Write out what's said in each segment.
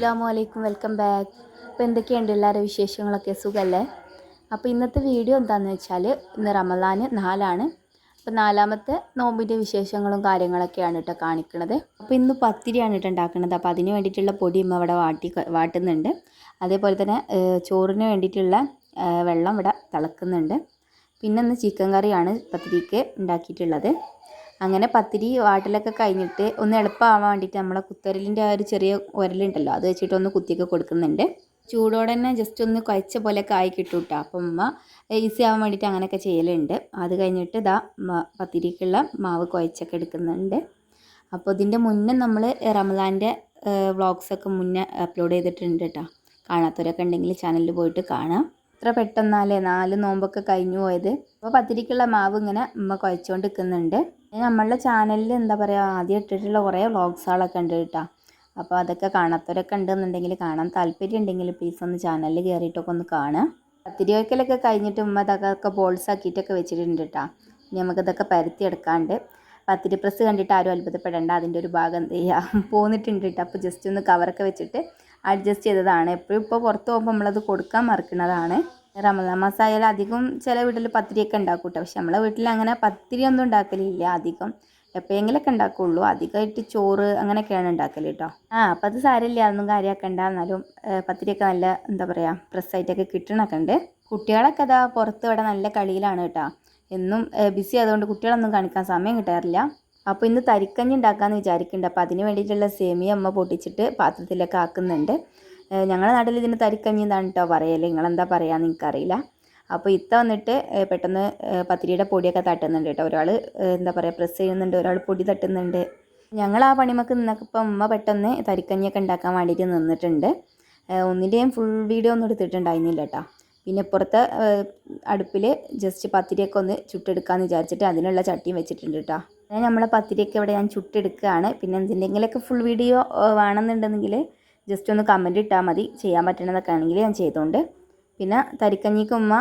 അസ്സലാമു അലൈക്കും, welcome back. അപ്പോൾ എന്തൊക്കെയുണ്ട് എല്ലാവരുടെ വിശേഷങ്ങളൊക്കെ, സുഖമല്ലേ? അപ്പോൾ ഇന്നത്തെ വീഡിയോ എന്താണെന്ന് വെച്ചാൽ ഇന്ന് റമദാൻ 4ആണ്. അപ്പോൾ 4ാമത്തെ നോമ്പിൻ്റെ വിശേഷങ്ങളും കാര്യങ്ങളൊക്കെയാണ് കേട്ടോ കാണിക്കുന്നത്. അപ്പോൾ ഇന്ന് പത്തിരിയാണ് കേട്ടോ ഉണ്ടാക്കുന്നത്. അപ്പോൾ അതിന് വേണ്ടിയിട്ടുള്ള പൊടി ഇമ്മ ഇവിടെ വാട്ടുന്നുണ്ട്. അതേപോലെ തന്നെ ചോറിന് വേണ്ടിയിട്ടുള്ള വെള്ളം ഇവിടെ തിളക്കുന്നുണ്ട്. പിന്നെ ഇന്ന് ചിക്കൻ കറിയാണ് പത്തിരിക്ക് ഉണ്ടാക്കിയിട്ടുള്ളത്. അങ്ങനെ പത്തിരി വാട്ടിലൊക്കെ കഴിഞ്ഞിട്ട് ഒന്ന് എളുപ്പമാവാൻ വേണ്ടിയിട്ട് നമ്മളെ കുത്തരലിൻ്റെ ആ ഒരു ചെറിയ ഉരലുണ്ടല്ലോ, അത് വെച്ചിട്ട് ഒന്ന് കുത്തിയൊക്കെ കൊടുക്കുന്നുണ്ട്. ചൂടോടെ തന്നെ ജസ്റ്റ് ഒന്ന് കുഴച്ച പോലെയൊക്കെ ആയി കിട്ടും കേട്ടോ. അപ്പം ഉമ്മ ഈസി ആവാൻ വേണ്ടിയിട്ട് അങ്ങനെയൊക്കെ ചെയ്യലുണ്ട്. അത് കഴിഞ്ഞിട്ട് ഇതാ പത്തിരിക്കുള്ള മാവ് കുഴച്ചൊക്കെ എടുക്കുന്നുണ്ട്. അപ്പോൾ ഇതിൻ്റെ മുന്നേ നമ്മൾ റമദാൻ്റെ വ്ളോഗ്സൊക്കെ മുന്നേ അപ്ലോഡ് ചെയ്തിട്ടുണ്ട് കേട്ടോ. കാണാത്തവരൊക്കെ ഉണ്ടെങ്കിൽ ചാനലിൽ പോയിട്ട് കാണാം. ഇത്ര പെട്ടെന്നാലേ 4 നോമ്പൊക്കെ കഴിഞ്ഞു പോയത്. അപ്പോൾ പത്തിരിക്കുള്ള മാവ് ഇങ്ങനെ ഉമ്മ കുഴച്ചുകൊണ്ട് നിൽക്കുന്നുണ്ട്. നമ്മളുടെ ചാനലിൽ എന്താ പറയുക, ആദ്യം ഇട്ടിട്ടുള്ള കുറേ വ്ളോഗ്സുകളൊക്കെ ഉണ്ട് കേട്ടോ. അപ്പോൾ അതൊക്കെ കാണാത്തവരൊക്കെ ഉണ്ടെന്നുണ്ടെങ്കിൽ, കാണാൻ താല്പര്യം ഉണ്ടെങ്കിൽ പ്ലീസ് ഒന്ന് ചാനലിൽ കയറിയിട്ടൊക്കെ ഒന്ന് കാണുക. പത്തിരി വയ്ക്കലൊക്കെ കഴിഞ്ഞിട്ട് ഉമ്മ ഇതൊക്കെ ബോൾസ് ആക്കിയിട്ടൊക്കെ വെച്ചിട്ടുണ്ട് കേട്ടോ. ഇനി നമുക്കിതൊക്കെ പരത്തിയെടുക്കാണ്ട്. പത്തിരി പ്രസ് കണ്ടിട്ട് ആരും അത്ഭുതപ്പെടേണ്ട, അതിൻ്റെ ഒരു ഭാഗം എന്ത് ചെയ്യുക പോന്നിട്ടുണ്ട് കേട്ടോ. അപ്പോൾ ജസ്റ്റ് ഒന്ന് കവറൊക്കെ വെച്ചിട്ട് അഡ്ജസ്റ്റ് ചെയ്തതാണ്. എപ്പോഴും ഇപ്പോൾ പുറത്ത് പോകുമ്പോൾ നമ്മളത് കൊടുക്കാൻ മറക്കുന്നതാണ്. റമദാൻ മാസമായാലും അധികം ചില വീട്ടിൽ പത്തിരിയൊക്കെ ഉണ്ടാക്കും കേട്ടോ. പക്ഷെ നമ്മളെ വീട്ടിൽ അങ്ങനെ പത്തിരി ഒന്നും ഉണ്ടാക്കലില്ല. അധികം എപ്പോഴെങ്കിലൊക്കെ ഉണ്ടാക്കുകയുള്ളൂ. അധികമായിട്ട് ചോറ് അങ്ങനെയൊക്കെയാണ് ഉണ്ടാക്കൽ കേട്ടോ. അപ്പം അത് സാരമില്ല, അതൊന്നും കാര്യമാക്കണ്ട. എന്നാലും പത്തിരിയൊക്കെ നല്ല എന്താ പറയുക പ്രസ്സായിട്ടൊക്കെ കിട്ടണമൊക്കെ ഉണ്ട്. കുട്ടികളൊക്കെ അതാ പുറത്ത് ഇവിടെ നല്ല കളിയിലാണ് കേട്ടോ. എന്നും ബിസി ആയതുകൊണ്ട് കുട്ടികളൊന്നും കാണിക്കാൻ സമയം കിട്ടാറില്ല. അപ്പോൾ ഇന്ന് തരിക്കഞ്ഞി ഉണ്ടാക്കാമെന്ന് വിചാരിക്കുന്നുണ്ട്. അപ്പോൾ അതിന് വേണ്ടിയിട്ടുള്ള സേമിയ അമ്മ പൊട്ടിച്ചിട്ട് പാത്രത്തിലൊക്കെ ആക്കുന്നുണ്ട്. ഞങ്ങളുടെ നാട്ടിൽ ഇതിന് തരിക്കഞ്ഞി എന്നാണ് കേട്ടോ പറയല്. നിങ്ങളെന്താ പറയുക എനിക്കറിയില്ല. അപ്പോൾ ഇത്ത വന്നിട്ട് പെട്ടെന്ന് പത്തിരിയുടെ പൊടിയൊക്കെ തട്ടുന്നുണ്ട് കേട്ടോ. ഒരാൾ എന്താ പറയുക പ്രസ് ചെയ്യുന്നുണ്ട്, ഒരാൾ പൊടി തട്ടുന്നുണ്ട്. ഞങ്ങൾ ആ പണിമക്ക് നിന്നപ്പോൾ ഉമ്മ പെട്ടെന്ന് തരിക്കഞ്ഞിയൊക്കെ ഉണ്ടാക്കാൻ വേണ്ടിയിട്ട് നിന്നിട്ടുണ്ട്. ഒന്നിൻ്റെയും ഫുൾ വീഡിയോ ഒന്നും എടുത്തിട്ടുണ്ടായിരുന്നില്ല കേട്ടോ. പിന്നെ പുറത്തെ അടുപ്പിൽ ജസ്റ്റ് പത്തിരിയൊക്കെ ഒന്ന് ചുട്ടെടുക്കാമെന്ന് വിചാരിച്ചിട്ട് അതിനുള്ള ചട്ടിയും വെച്ചിട്ടുണ്ട് കേട്ടോ. ഞാൻ നമ്മളെ പത്തിരിയൊക്കെ ഇവിടെ ഞാൻ ചുട്ടെടുക്കുകയാണ്. പിന്നെ എന്തെങ്കിലുമൊക്കെ ഫുൾ വീഡിയോ വേണമെന്നുണ്ടെങ്കിൽ ജസ്റ്റ് ഒന്ന് കമൻറ്റ് ഇട്ടാൽ മതി. ചെയ്യാൻ പറ്റണതൊക്കെ ആണെങ്കിൽ ഞാൻ ചെയ്തുകൊണ്ട്. പിന്നെ തരിക്കഞ്ഞിക്ക് ഉമ്മ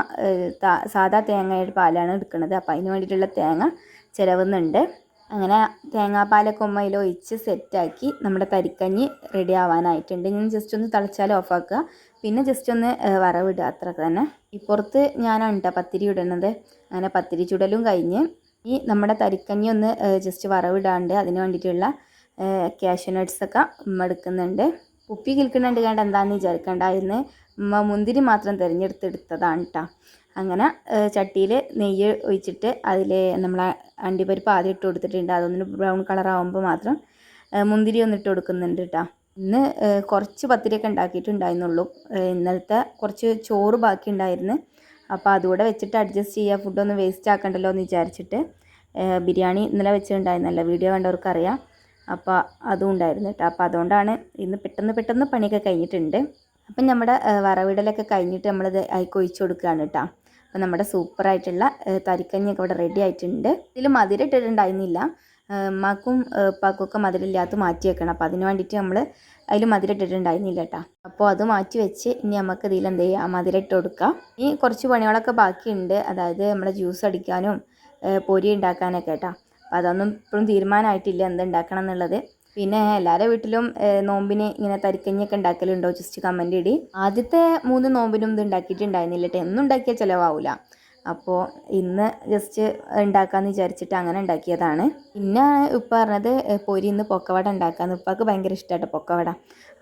സാധാ തേങ്ങയുടെ പാലാണ് എടുക്കുന്നത്. അപ്പോൾ അതിന് വേണ്ടിയിട്ടുള്ള തേങ്ങ ചിരവുന്നുണ്ട്. അങ്ങനെ തേങ്ങാപ്പാലൊക്കെ ഉമ്മ അതിൽ ഒഴിച്ച് സെറ്റാക്കി നമ്മുടെ തരിക്കഞ്ഞി റെഡി ആവാനായിട്ടുണ്ട്. ഞാൻ ജസ്റ്റ് ഒന്ന് തിളച്ചാൽ ഓഫാക്കുക. പിന്നെ ജസ്റ്റ് ഒന്ന് വറവിടുക, അത്രയൊക്കെ തന്നെ. ഇപ്പുറത്ത് ഞാനാണ് കേട്ടോ പത്തിരി ഇടുന്നത്. അങ്ങനെ പത്തിരി ചുടലും കഴിഞ്ഞ് ഈ നമ്മുടെ തരിക്കഞ്ഞി ഒന്ന് ജസ്റ്റ് വറവിടാണ്ട് അതിന് വേണ്ടിയിട്ടുള്ള കാഷ്യൂ നട്ട്സൊക്കെ ഉമ്മ എടുക്കുന്നുണ്ട്. ഉപ്പി കിൽക്കുന്നുണ്ട് കണ്ട് എന്താണെന്ന് വിചാരിക്കണ്ടായിരുന്നു. ഉമ്മ മുന്തിരി മാത്രം തിരഞ്ഞെടുത്തെടുത്തതാണ് കേട്ടോ. അങ്ങനെ ചട്ടിയിൽ നെയ്യ് ഒഴിച്ചിട്ട് അതിൽ നമ്മൾ അണ്ടിപ്പരിപ്പ് ആദ്യം ഇട്ട് കൊടുത്തിട്ടുണ്ട്. അതൊന്ന് ബ്രൗൺ കളറാകുമ്പോൾ മാത്രം മുന്തിരി ഒന്ന് ഇട്ട് കൊടുക്കുന്നുണ്ട് കേട്ടോ. ഇന്ന് കുറച്ച് പത്തിരിയൊക്കെ ഉണ്ടാക്കിയിട്ടുണ്ടായിരുന്നുള്ളൂ. ഇന്നലത്തെ കുറച്ച് ചോറ് ബാക്കി ഉണ്ടായിരുന്നു. അപ്പോൾ അതുകൂടെ വെച്ചിട്ട് അഡ്ജസ്റ്റ് ചെയ്യുക, ഫുഡൊന്നും വേസ്റ്റ് ആക്കണ്ടല്ലോ എന്ന് വിചാരിച്ചിട്ട്. ബിരിയാണി ഇന്നലെ വെച്ചിട്ടുണ്ടായിരുന്നല്ലോ, വീഡിയോ കണ്ടവർക്കറിയാം. അപ്പോൾ അതും ഉണ്ടായിരുന്നു കേട്ടോ. അപ്പോൾ അതുകൊണ്ടാണ് ഇന്ന് പെട്ടെന്ന് പണിയൊക്കെ കഴിഞ്ഞിട്ടുണ്ട്. അപ്പം നമ്മുടെ വറവിടലൊക്കെ കഴിഞ്ഞിട്ട് നമ്മളിത് അതിലേക്ക് ഒഴിച്ച് കൊടുക്കുകയാണ് കേട്ടോ. അപ്പോൾ നമ്മുടെ സൂപ്പറായിട്ടുള്ള തരിക്കഞ്ഞിയൊക്കെ ഇവിടെ റെഡി ആയിട്ടുണ്ട്. ഇതിൽ മധുരം ഇട്ടിട്ടുണ്ടായിരുന്നില്ല. ഉമ്മാക്കും ഉപ്പാക്കൊക്കെ മധുരമില്ലാത്ത മാറ്റി വെക്കണം. അപ്പോൾ അതിന് വേണ്ടിയിട്ട് നമ്മൾ അതിൽ മധുരം ഇട്ടിട്ടുണ്ടായിരുന്നില്ല കേട്ടോ. അപ്പോൾ അത് മാറ്റി വെച്ച് ഇനി നമുക്ക് ഇതിൽ എന്ത് ചെയ്യുക, മധുരം ഇട്ട് കൊടുക്കാം. ഈ കുറച്ച് പണികളൊക്കെ ബാക്കിയുണ്ട്. അതായത് നമ്മുടെ ജ്യൂസ് അടിക്കാനും പൊരി ഉണ്ടാക്കാനൊക്കെ കേട്ടോ. അപ്പോൾ അതൊന്നും ഇപ്പോഴും തീരുമാനമായിട്ടില്ല എന്തുണ്ടാക്കണം എന്നുള്ളത്. പിന്നെ എല്ലാവരുടെ വീട്ടിലും നോമ്പിന് ഇങ്ങനെ തരിക്കഞ്ഞിയൊക്കെ ഉണ്ടാക്കലുണ്ടോ ജസ്റ്റ് കമൻറ്റ് ഇടി. ആദ്യത്തെ 3 നോമ്പിനും ഇത് ഉണ്ടാക്കിയിട്ടുണ്ടായിരുന്നില്ല കേട്ടോ. എന്നും ഉണ്ടാക്കിയാൽ ചിലവാകില്ല. അപ്പോൾ ഇന്ന് ജസ്റ്റ് ഉണ്ടാക്കാമെന്ന് വിചാരിച്ചിട്ട് അങ്ങനെ ഉണ്ടാക്കിയതാണ്. പിന്നെ ഉപ്പ പറഞ്ഞത് പൊരി ഇന്ന് പൊക്കവട ഉണ്ടാക്കാമെന്ന്. ഉപ്പാക്ക് ഭയങ്കര ഇഷ്ടമായിട്ട് പൊക്കവട.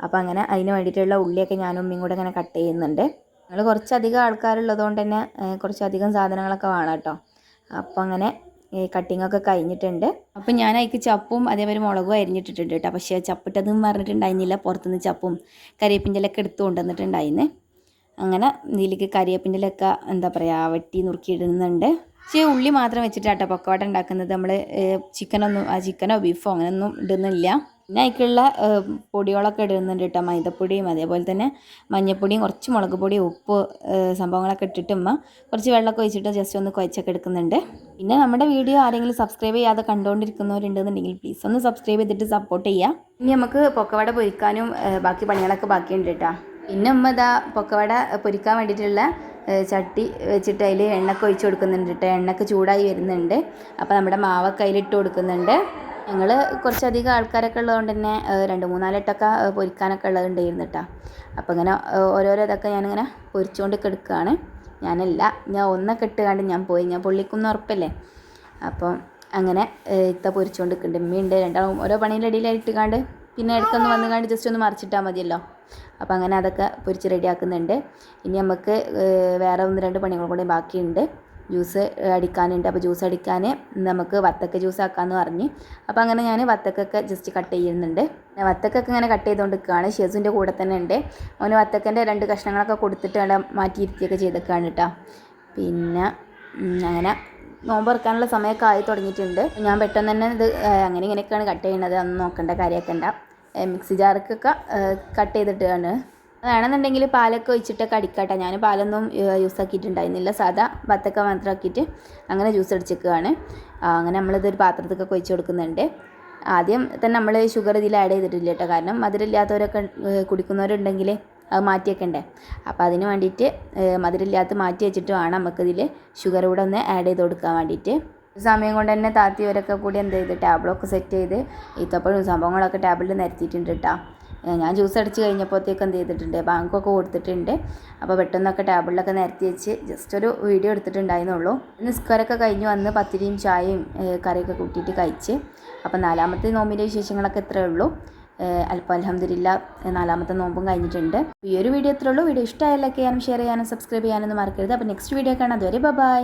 അപ്പോൾ അങ്ങനെ അതിന് വേണ്ടിയിട്ടുള്ള ഉള്ളിയൊക്കെ ഞാനും ഉമ്മയും കൂടെ അങ്ങനെ കട്ട് ചെയ്യുന്നുണ്ട്. ഞങ്ങൾ കുറച്ചധികം ആൾക്കാരുള്ളതുകൊണ്ട് തന്നെ കുറച്ചധികം സാധനങ്ങളൊക്കെ വേണം കേട്ടോ. അപ്പോൾ അങ്ങനെ കട്ടിങ്ങൊക്കെ കഴിഞ്ഞിട്ടുണ്ട്. അപ്പം ഞാൻ അതിലേക്ക് ചപ്പും അതേപോലെ മുളകും അരിഞ്ഞിട്ടിട്ടുണ്ട് കേട്ടോ. പക്ഷേ ചപ്പിട്ടതെന്ന് പറഞ്ഞിട്ടുണ്ടായിരുന്നില്ല. പുറത്തുനിന്ന് ചപ്പും കരിവേപ്പിൻ്റെ ഇലയൊക്കെ എടുത്തു കൊണ്ടുവന്നിട്ടുണ്ടായിരുന്നു. അങ്ങനെ ഇതിലേക്ക് കരിവേപ്പിൻ്റെ ഇലയൊക്കെ എന്താ പറയുക വെട്ടി നുറുക്കിയിടുന്നുണ്ട്. പക്ഷേ ഉള്ളി മാത്രം വെച്ചിട്ടാട്ടോ പൊക്കവട ഉണ്ടാക്കുന്നത്. നമ്മൾ ചിക്കനോ ബീഫോ അങ്ങനെയൊന്നും ഇടുന്നില്ല. പിന്നെ അതിലേക്കുള്ള പൊടികളൊക്കെ ഇടുന്നുണ്ട് കേട്ടോ. മൈദപ്പൊടിയും അതേപോലെ തന്നെ മഞ്ഞൾപ്പൊടിയും കുറച്ച് മുളക് പൊടിയും ഉപ്പ് സംഭവങ്ങളൊക്കെ ഇട്ടിട്ട് കുറച്ച് വെള്ളമൊക്കെ ഒഴിച്ചിട്ട് ജസ്റ്റ് ഒന്ന് കുഴച്ചൊക്കെ എടുക്കുന്നുണ്ട്. പിന്നെ നമ്മുടെ വീഡിയോ ആരെങ്കിലും സബ്സ്ക്രൈബ് ചെയ്യാതെ കണ്ടുകൊണ്ടിരിക്കുന്നവരുണ്ടെന്നുണ്ടെങ്കിൽ പ്ലീസ് ഒന്ന് സബ്സ്ക്രൈബ് ചെയ്തിട്ട് സപ്പോർട്ട് ചെയ്യുക. ഇനി നമുക്ക് പൊക്കവട പൊരിക്കാനും ബാക്കി പണികളൊക്കെ ബാക്കിയുണ്ട് കേട്ടോ. പിന്നെ ഇതാ പൊക്കവട പൊരിക്കാൻ വേണ്ടിയിട്ടുള്ള ചട്ടി വെച്ചിട്ട് അതിൽ എണ്ണയൊക്കെ ഒഴിച്ച് കൊടുക്കുന്നുണ്ട് കേട്ടോ. എണ്ണയൊക്കെ ചൂടായി വരുന്നുണ്ട്. അപ്പോൾ നമ്മുടെ മാവൊക്കെ അതിലിട്ട് കൊടുക്കുന്നുണ്ട്. ഞങ്ങൾ കുറച്ചധികം ആൾക്കാരൊക്കെ ഉള്ളതുകൊണ്ട് തന്നെ 2-3 എട്ടൊക്കെ പൊരിക്കാനൊക്കെ ഉള്ളതുണ്ടായിരുന്നു കേട്ടോ. അപ്പോൾ ഇങ്ങനെ ഓരോരോ ഇതൊക്കെ ഞാനിങ്ങനെ പൊരിച്ചുകൊണ്ട് എടുക്കുകയാണ്. ഞാൻ ഒന്നൊക്കെ ഇട്ടുകൊണ്ട് ഞാൻ പോയി, ഞാൻ പൊള്ളിക്കുന്ന ഉറപ്പല്ലേ. അപ്പം അങ്ങനെ ഇത്ത പൊരിച്ചുകൊണ്ട് നിൽക്കുന്നുണ്ട്. ഉമ്മയുണ്ട്, രണ്ടാളും ഓരോ പണീൻ്റെ ഇടയിലായിട്ടിക്കാണ്ട് പിന്നെ ഇടയ്ക്കൊന്ന് വന്നുകാണ്ട് ജസ്റ്റ് ഒന്ന് മറിച്ചിട്ടാൽ മതിയല്ലോ. അപ്പോൾ അങ്ങനെ അതൊക്കെ പൊരിച്ച് റെഡിയാക്കുന്നുണ്ട്. ഇനി നമുക്ക് വേറെ 1-2 പണികൾ കൂടി ബാക്കിയുണ്ട്. ജ്യൂസ് അടിക്കാനുണ്ട്. അപ്പോൾ ജ്യൂസ് അടിക്കാൻ നമുക്ക് വത്തക്ക ജ്യൂസ് ആക്കാമെന്ന് പറഞ്ഞ്. അപ്പോൾ അങ്ങനെ ഞാൻ വത്തക്കൊക്കെ ജസ്റ്റ് കട്ട് ചെയ്യുന്നുണ്ട്. വത്തക്കൊക്കെ ഇങ്ങനെ കട്ട് ചെയ്തുകൊണ്ട് നിൽക്കുകയാണ്. ഷെസുൻ്റെ കൂടെ തന്നെ ഉണ്ട്. അവന് വത്തക്കൻ്റെ 2 കഷ്ണങ്ങളൊക്കെ കൊടുത്തിട്ട് അവിടെ മാറ്റിയിരുത്തിയൊക്കെ ചെയ്തൊക്കെയാണ് കേട്ടോ. പിന്നെ അങ്ങനെ നോമ്പ് തുറക്കാനുള്ള സമയമൊക്കെ ആയി തുടങ്ങിയിട്ടുണ്ട്. ഞാൻ പെട്ടെന്ന് തന്നെ ഇത് അങ്ങനെ ഇങ്ങനെയൊക്കെയാണ് കട്ട് ചെയ്യുന്നത്. അതൊന്നും നോക്കേണ്ട കാര്യമൊക്കെ ഉണ്ടാ. മിക്സി ജാർക്കൊക്കെ കട്ട് ചെയ്തിട്ടാണ്. വേണമെന്നുണ്ടെങ്കിൽ പാലൊക്കെ ഒഴിച്ചിട്ടൊക്കെ അടിക്കാട്ടെ. ഞാൻ പാലൊന്നും യൂസ് ആക്കിയിട്ടുണ്ടായിരുന്നില്ല, സാധാ വത്തക്ക മാത്രം ആക്കിയിട്ട് അങ്ങനെ ജ്യൂസ് അടിച്ചേക്കുകയാണ്. അങ്ങനെ നമ്മളിതൊരു പാത്രത്തിലൊക്കെ ഒഴിച്ച് കൊടുക്കുന്നുണ്ട്. ആദ്യം തന്നെ നമ്മൾ ഷുഗർ ഇതിൽ ആഡ് ചെയ്തിട്ടില്ല കേട്ടോ, കാരണം മധുരമില്ലാത്തവരൊക്കെ കുടിക്കുന്നവരുണ്ടെങ്കിൽ അത് മാറ്റി വെക്കണ്ടേ. അപ്പോൾ അതിന് വേണ്ടിയിട്ട് മധുരമില്ലാത്ത മാറ്റി വെച്ചിട്ട് വേണം നമുക്കിതിൽ ഷുഗർ കൂടെ ഒന്ന് ആഡ് ചെയ്ത് കൊടുക്കാൻ വേണ്ടിയിട്ട്. സമയം കൊണ്ട് തന്നെ താത്തിയവരൊക്കെ കൂടി എന്ത് ചെയ്ത് ടേബിളൊക്കെ സെറ്റ് ചെയ്ത് ഈത്തപ്പഴവും സംഭവങ്ങളൊക്കെ ടേബിളിൽ നിരത്തിയിട്ടുണ്ട് കേട്ടോ. ഞാൻ ജ്യൂസ് അടിച്ച് കഴിഞ്ഞപ്പോഴത്തേക്ക് എന്ത് ചെയ്തിട്ടുണ്ട്, ബാങ്കൊക്കെ കൊടുത്തിട്ടുണ്ട്. അപ്പോൾ പെട്ടെന്നൊക്കെ ടേബിളിലൊക്കെ നിരത്തി വെച്ച് ജസ്റ്റ് ഒരു വീഡിയോ എടുത്തിട്ടുണ്ടായിരുന്നുള്ളൂ. നിസ്കാരമൊക്കെ കഴിഞ്ഞ് വന്ന് പത്തിരിയും ചായയും കറിയൊക്കെ കൂട്ടിയിട്ട് കഴിച്ച്. അപ്പോൾ 4ാമത്തെ നോമ്പിൻ്റെ വിശേഷങ്ങളൊക്കെ ഇത്രയേ ഉള്ളൂ. അപ്പോൾ അൽഹംദുലില്ലാ 4ാമത്തെ നോമ്പും കഴിഞ്ഞിട്ടുണ്ട്. ഈ ഒരു വീഡിയോ ഇത്രയേ ഉള്ളൂ. വീഡിയോ ഇഷ്ടമായാൽ ലൈക്ക് ചെയ്യാനും ഷെയർ ചെയ്യാനും സബ്സ്ക്രൈബ് ചെയ്യാനൊന്നും മറക്കരുത്. അപ്പോൾ നെക്സ്റ്റ് വീഡിയോ കാണാം. അതുവരെ ബൈ.